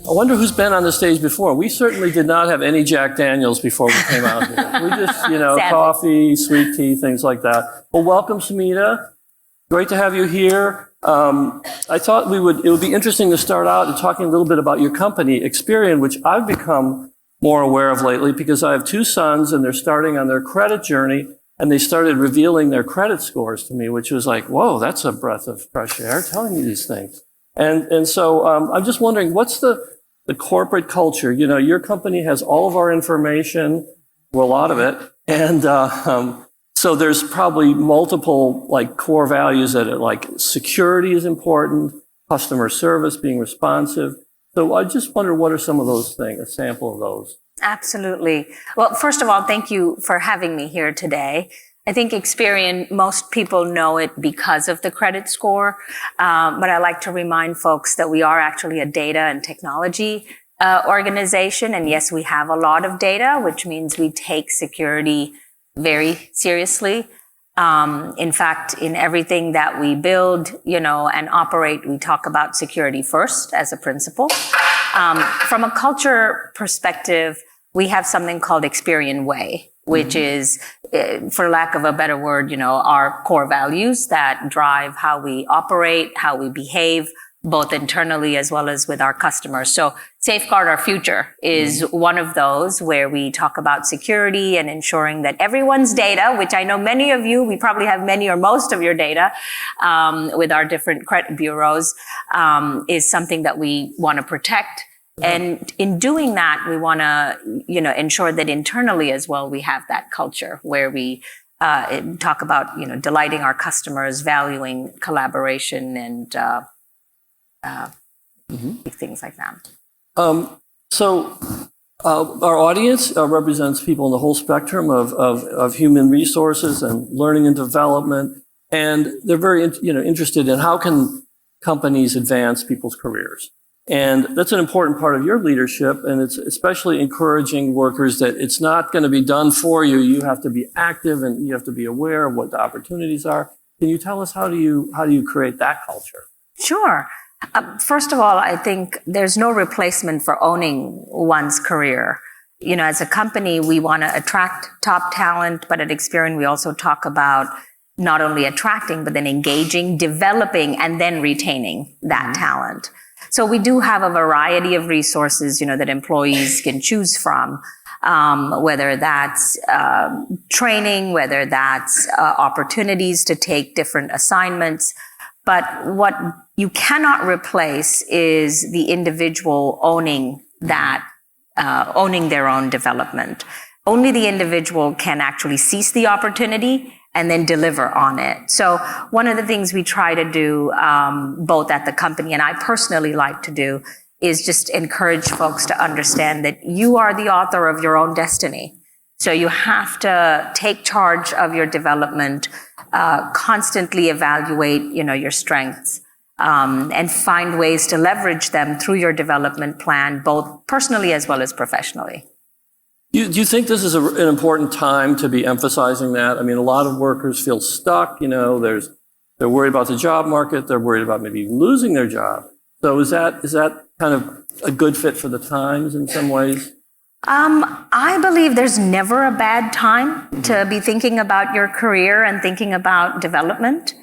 I wonder who's been on the stage before. We certainly did not have any Jack Daniels before we came out here. We just, coffee, sweet tea, things like that. Well, welcome, Sumeeta. Great to have you here. I thought it would be interesting to start out and talking a little bit about your company, Experian, which I've become more aware of lately because I have two sons and they're starting on their credit journey, and they started revealing their credit scores to me, which was like, whoa, that's a breath of fresh air telling me these things. And so I'm just wondering, what's the corporate culture? Your company has all of our information, well, a lot of it, and so there's probably multiple core values that are security is important, customer service, being responsive. So I just wonder, what are some of those things, a sample of those? Absolutely. Well, first of all, thank you for having me here today. I think Experian, most people know it because of the credit score, but I like to remind folks that we are actually a data and technology organization. And yes, we have a lot of data, which means we take security very seriously. In fact, in everything that we build, and operate, we talk about security first as a principle. From a culture perspective, we have something called Experian Way, which is, for lack of a better word, our core values that drive how we operate, how we behave, both internally as well as with our customers. So Safeguard Our Future is one of those where we talk about security and ensuring that everyone's data, which I know many of you, we probably have many or most of your data with our different credit bureaus, is something that we want to protect. And in doing that, we want to, ensure that internally as well, we have that culture where we talk about, delighting our customers, valuing collaboration, and things like that. So our audience represents people in the whole spectrum of human resources and learning and development, and they're very interested in how can companies advance people's careers. And that's an important part of your leadership, and it's especially encouraging workers that it's not going to be done for you. You have to be active and you have to be aware of what the opportunities are. Can you tell us how do you create that culture? Sure. First of all, I think there's no replacement for owning one's career. As a company, we want to attract top talent, but at Experian, we also talk about not only attracting, but then engaging, developing, and then retaining that talent. So we do have a variety of resources, that employees can choose from, whether that's training, whether that's opportunities to take different assignments. But what you cannot replace is the individual owning their own development. Only the individual can actually seize the opportunity and then deliver on it. So one of the things we try to do, both at the company and I personally like to do, is just encourage folks to understand that you are the author of your own destiny. So you have to take charge of your development, constantly evaluate, your strengths, and find ways to leverage them through your development plan, both personally as well as professionally. Do you think this is an important time to be emphasizing that? I mean, a lot of workers feel stuck. They're worried about the job market. They're worried about maybe losing their job. So is that kind of a good fit for the times in some ways? I believe there's never a bad time to be thinking about your career and thinking about development.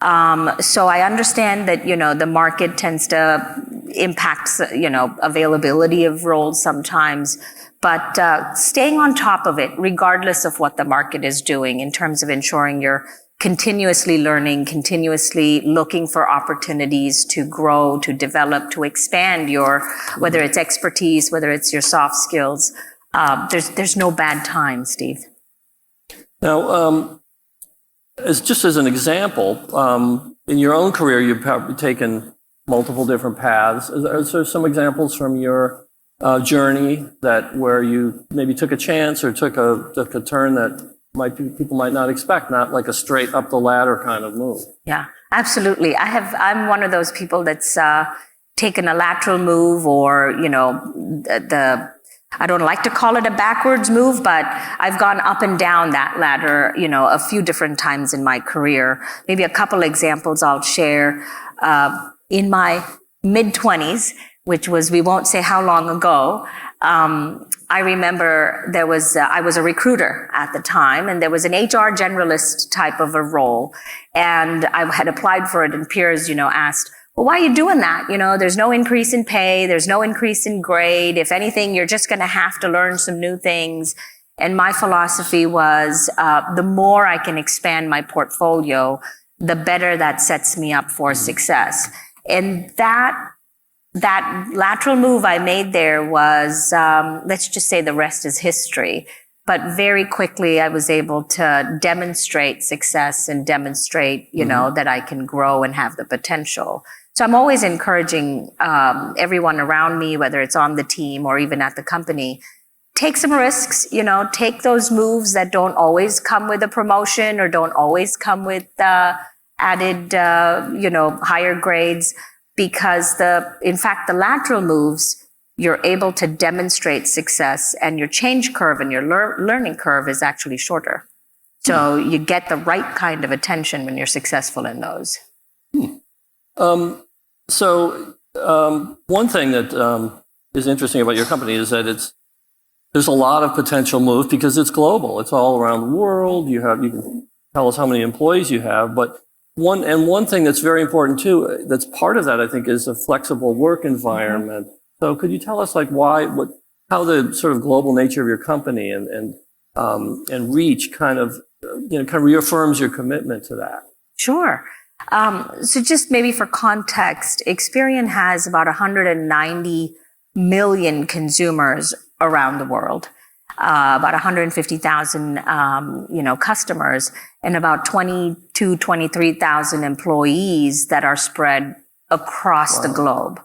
So I understand that, the market tends to impact, availability of roles sometimes. But staying on top of it, regardless of what the market is doing in terms of ensuring you're continuously learning, continuously looking for opportunities to grow, to develop, to expand whether it's expertise, whether it's your soft skills. There's no bad time, Steve. Now, as an example, in your own career, you've probably taken multiple different paths. Is there some examples from your journey where you maybe took a chance or took a turn that people might not expect, not like a straight up the ladder kind of move? Yeah, absolutely. I'm one of those people that's taken a lateral move, or I don't like to call it a backwards move, but I've gone up and down that ladder, a few different times in my career. Maybe a couple examples I'll share. In my mid-20s, which was, we won't say how long ago. I remember I was a recruiter at the time, and there was an HR generalist type of a role. And I had applied for it, and peers, asked, well, why are you doing that? There's no increase in pay. There's no increase in grade. If anything, you're just going to have to learn some new things. And my philosophy was, the more I can expand my portfolio, the better that sets me up for success. And that lateral move I made there was, let's just say the rest is history. But very quickly, I was able to demonstrate success and demonstrate, that I can grow and have the potential. So I'm always encouraging everyone around me, whether it's on the team or even at the company, take some risks, take those moves that don't always come with a promotion or don't always come with added, higher grades, because in fact, the lateral moves, you're able to demonstrate success, and your change curve and your learning curve is actually shorter. So you get the right kind of attention when you're successful in those. So one thing that is interesting about your company is that there's a lot of potential moves because it's global. It's all around the world. You can tell us how many employees you have, but one thing that's very important too, that's part of that, I think, is a flexible work environment. So could you tell us how the sort of global nature of your company and reach kind of reaffirms your commitment to that? Sure. So just maybe for context, Experian has about 190 million consumers around the world, about 150,000, customers, and about 23,000 employees that are spread across the globe.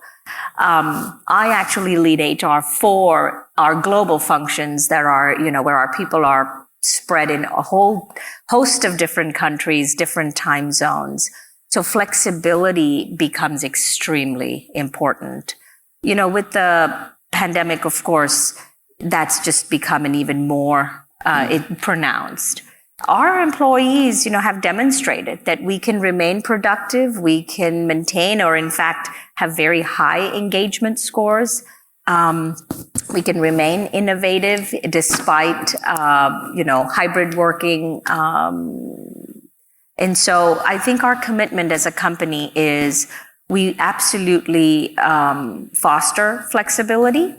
I actually lead HR for our global functions that are, where our people are spread in a whole host of different countries, different time zones. So flexibility becomes extremely important. With the pandemic, of course, that's just become an even more pronounced. Our employees, have demonstrated that we can remain productive, we can maintain, or in fact, have very high engagement scores. We can remain innovative despite, hybrid working. And so I think our commitment as a company is we absolutely foster flexibility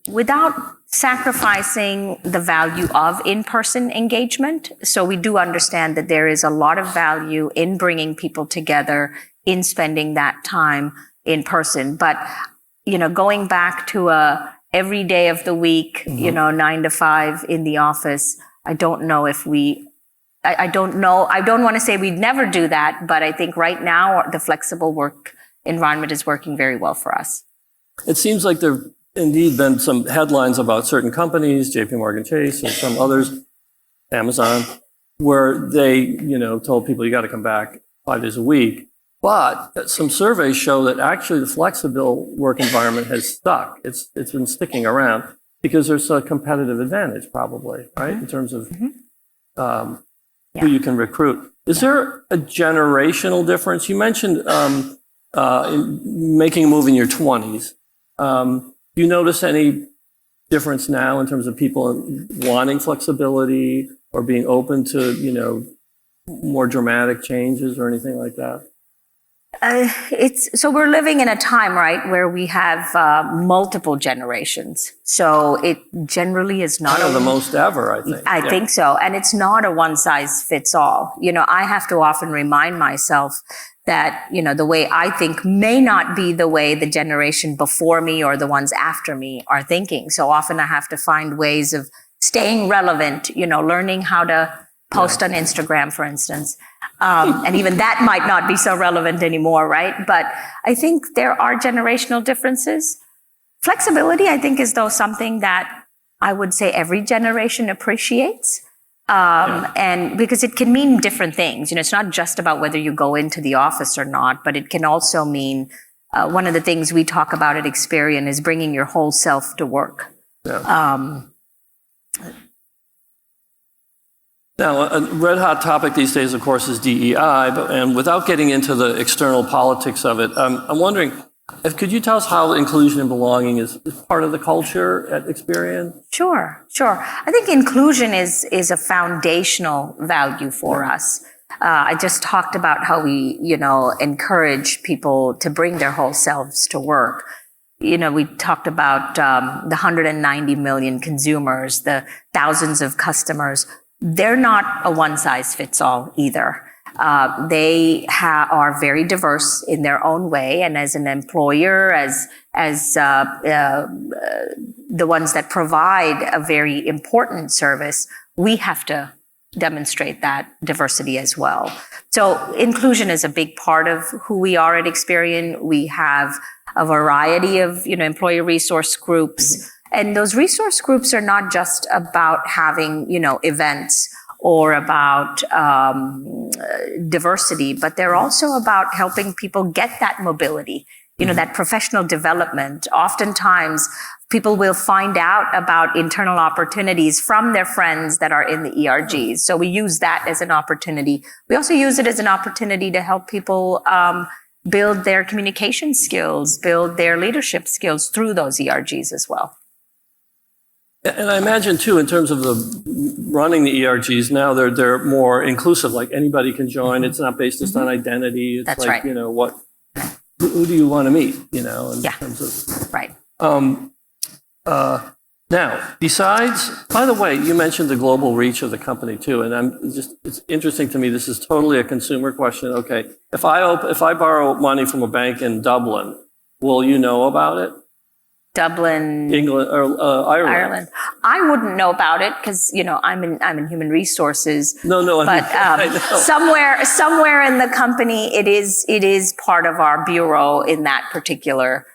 without sacrificing the value of in-person engagement. So we do understand that there is a lot of value in bringing people together, in spending that time in person. But, going back to every day of the week, 9 to 5 in the office, I don't know if I don't know. I don't want to say we'd never do that, but I think right now the flexible work environment is working very well for us. It seems like there have indeed been some headlines about certain companies, JP Morgan Chase and some others, Amazon, where they, told people you got to come back 5 days a week. But some surveys show that actually the flexible work environment has stuck. It's been sticking around because there's a competitive advantage probably, right? In terms of who you can recruit. Is there a generational difference? You mentioned in making a move in your 20s. Do you notice any difference now in terms of people wanting flexibility or being open to, more dramatic changes or anything like that? So we're living in a time, right, where we have multiple generations. So it generally is not the most ever, I think. I think so. And it's not a one size fits all. I have to often remind myself that, the way I think may not be the way the generation before me or the ones after me are thinking. So often I have to find ways of staying relevant, learning how to post on Instagram, for instance. And even that might not be so relevant anymore, right? But I think there are generational differences. Flexibility, I think, is though something that I would say every generation appreciates. And because it can mean different things. It's not just about whether you go into the office or not, but it can also mean one of the things we talk about at Experian is bringing your whole self to work. Yeah. Now, a red hot topic these days, of course, is DEI, and without getting into the external politics of it, I'm wondering, Could you tell us how inclusion and belonging is part of the culture at Experian? Sure. I think inclusion is a foundational value for us. I just talked about how we, encourage people to bring their whole selves to work. We talked about the 190 million consumers, the thousands of customers. They're not a one-size-fits-all either. They are very diverse in their own way, and as an employer, as the ones that provide a very important service, we have to demonstrate that diversity as well. So inclusion is a big part of who we are at Experian. We have a variety of employee resource groups, and those resource groups are not just about having events or about diversity, but they're also about helping people get that mobility, that professional development. Oftentimes, people will find out about internal opportunities from their friends that are in the ERGs. So we use that as an opportunity. We also use it as an opportunity to help people build their communication skills, build their leadership skills through those ERGs as well. And I imagine too, in terms of the running the ERGs now, they're more inclusive. Like anybody can join. It's not based just on identity. It's That's like right. Who do you want to meet? In terms of right. Now, besides, by the way, you mentioned the global reach of the company too, and it's interesting to me. This is totally a consumer question. Okay, if I borrow money from a bank in Dublin, will you know about it? Dublin, England, or Ireland. I wouldn't know about it because I'm in human resources. No, but somewhere in the company, it is part of our bureau in that particular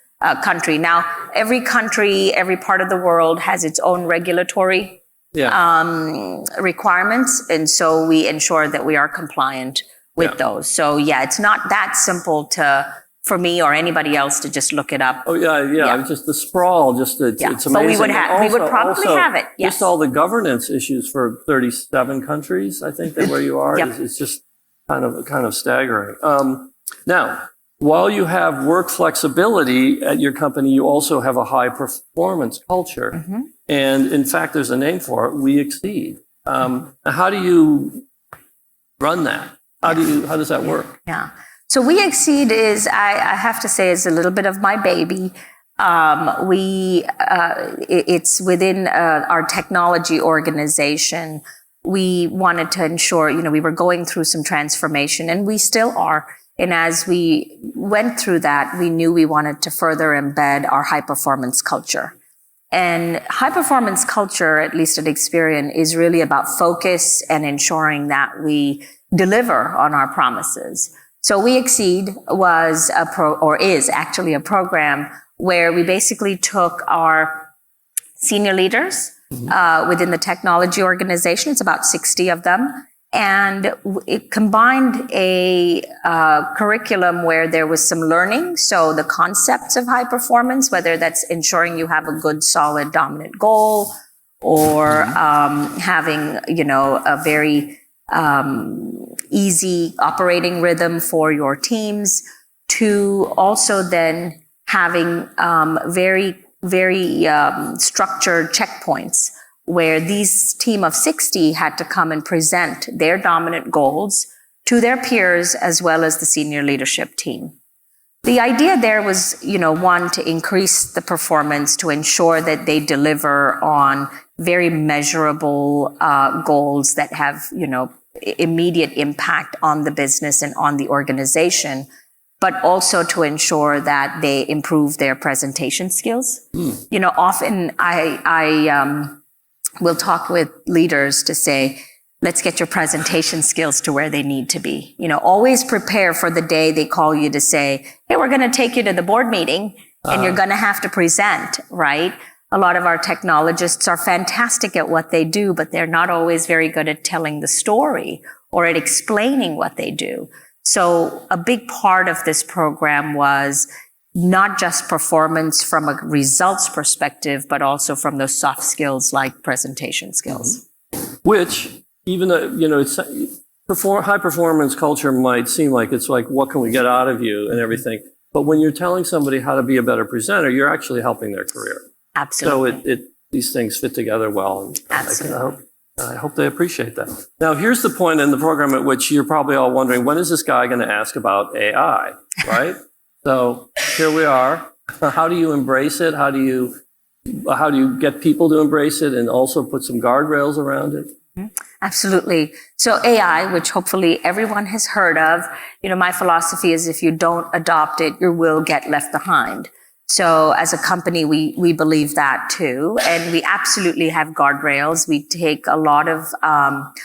country. Now, every country, every part of the world has its own regulatory requirements, and so we ensure that we are compliant with those. So it's not that simple for me or anybody else to just look it up. Oh yeah. Just the sprawl, it's amazing. But we would probably have it. Yes. Just all the governance issues for 37 countries, I think that where you are, it's just kind of staggering. Now, while you have work flexibility at your company, you also have a high performance culture. Mm-hmm. And in fact, there's a name for it, We Exceed. How do you run that? How does that work? Yeah. So We Exceed is, I have to say, is a little bit of my baby. It's within our technology organization. We wanted to ensure, we were going through some transformation, and we still are. And as we went through that, we knew we wanted to further embed our high performance culture. And high performance culture, at least at Experian, is really about focus and ensuring that we deliver on our promises. So We Exceed is actually a program where we basically took our senior leaders within the technology organization. It's about 60 of them. And it combined a curriculum where there was some learning. So the concepts of high performance, whether that's ensuring you have a good, solid, dominant goal, or having, a very easy operating rhythm for your teams, to also then having very structured checkpoints where these team of 60 had to come and present their dominant goals to their peers as well as the senior leadership team. The idea there was, one, to increase the performance, to ensure that they deliver on very measurable goals that have, immediate impact on the business and on the organization, but also to ensure that they improve their presentation skills. Often I will talk with leaders to say, let's get your presentation skills to where they need to be. Always prepare for the day they call you to say, hey, we're going to take you to the board meeting and you're going to have to present, right? A lot of our technologists are fantastic at what they do, but they're not always very good at telling the story or at explaining what they do. So a big part of this program was not just performance from a results perspective, but also from those soft skills like presentation skills. Which, even though, it's high performance culture might seem like it's like, what can we get out of you and everything. But when you're telling somebody how to be a better presenter, you're actually helping their career. Absolutely. So these things fit together well. And Absolutely. I hope they appreciate that. Now, here's the point in the program at which you're probably all wondering, when is this guy going to ask about AI, right? So here we are. How do you embrace it? How do you get people to embrace it and also put some guardrails around it? Absolutely. So AI, which hopefully everyone has heard of, my philosophy is if you don't adopt it, you will get left behind. So as a company, we believe that too. And we absolutely have guardrails. We take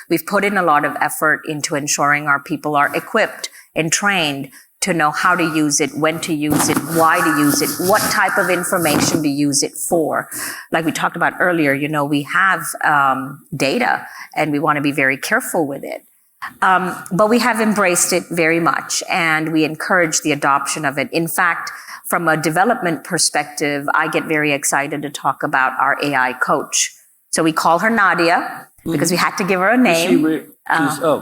we've put in a lot of effort into ensuring our people are equipped and trained to know how to use it, when to use it, why to use it, what type of information to use it for. Like we talked about earlier, we have data and we want to be very careful with it. But we have embraced it very much and we encourage the adoption of it. In fact, from a development perspective, I get very excited to talk about our AI coach. So we call her Nadia because we had to give her a name.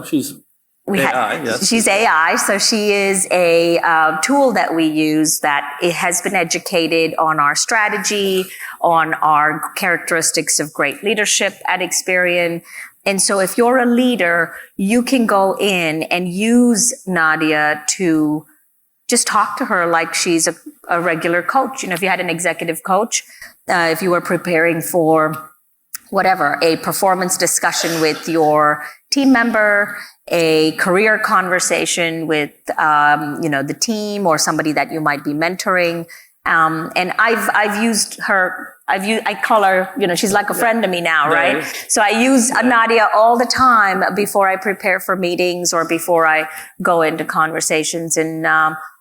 She's AI, yes. She's AI. So she is a tool that we use that it has been educated on our strategy, on our characteristics of great leadership at Experian. And so if you're a leader, you can go in and use Nadia to just talk to her like she's a regular coach. If you had an executive coach, if you were preparing for whatever, a performance discussion with your team member, a career conversation with, the team or somebody that you might be mentoring. And I've used her, I call her, she's like a friend to me now, right? So I use Nadia all the time before I prepare for meetings or before I go into conversations. And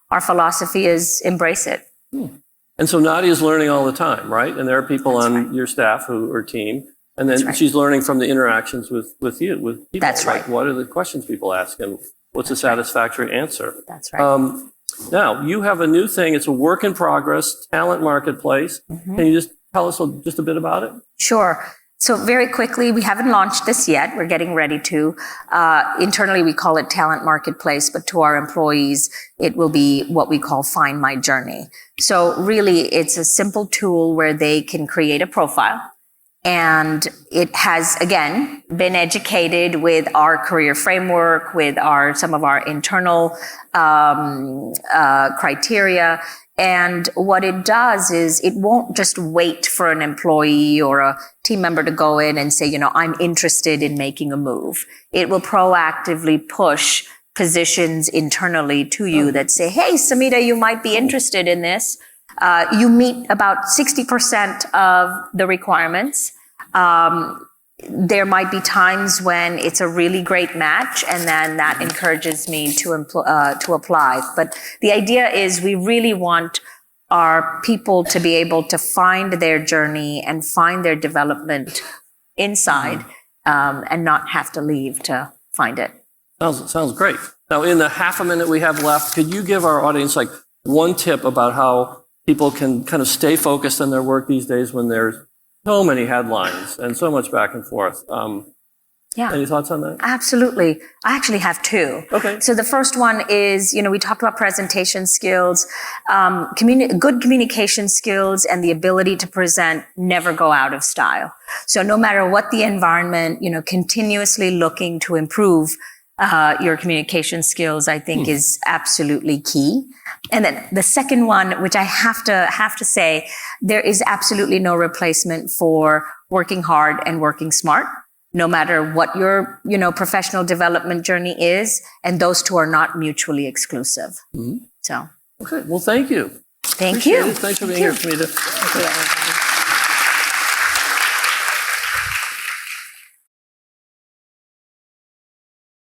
our philosophy is embrace it. And so Nadia's learning all the time, right? And there are people on your staff or team. And then she's learning from the interactions with people. That's right. Like, what are the questions people ask and what's a satisfactory answer? That's right. Now, you have a new thing. It's a work in progress, talent marketplace. Can you just tell us just a bit about it? Sure. So very quickly, we haven't launched this yet. We're getting ready to. Internally, we call it Talent Marketplace, but to our employees, it will be what we call Find My Journey. So really, it's a simple tool where they can create a profile. And it has, again, been educated with our career framework, with some of our internal criteria. And what it does is it won't just wait for an employee or a team member to go in and say, I'm interested in making a move. It will proactively push positions internally to you that say, hey, Sumeeta, you might be interested in this. You meet about 60% of the requirements. There might be times when it's a really great match, and then that encourages me to apply. But the idea is we really want our people to be able to find their journey and find their development inside, and not have to leave to find it. Sounds great. Now, in the half a minute we have left, could you give our audience like one tip about how people can kind of stay focused on their work these days when there's so many headlines and so much back and forth? Any thoughts on that? Absolutely. I actually have two. Okay. So the first one is, we talked about presentation skills, good communication skills, and the ability to present never go out of style. So no matter what the environment, continuously looking to improve your communication skills, I think is absolutely key. And then the second one, which I have to say, there is absolutely no replacement for working hard and working smart, no matter what your, professional development journey is. And those two are not mutually exclusive. So. Okay. Well, thank you. Thank you. Thanks for being here, Sumeeta.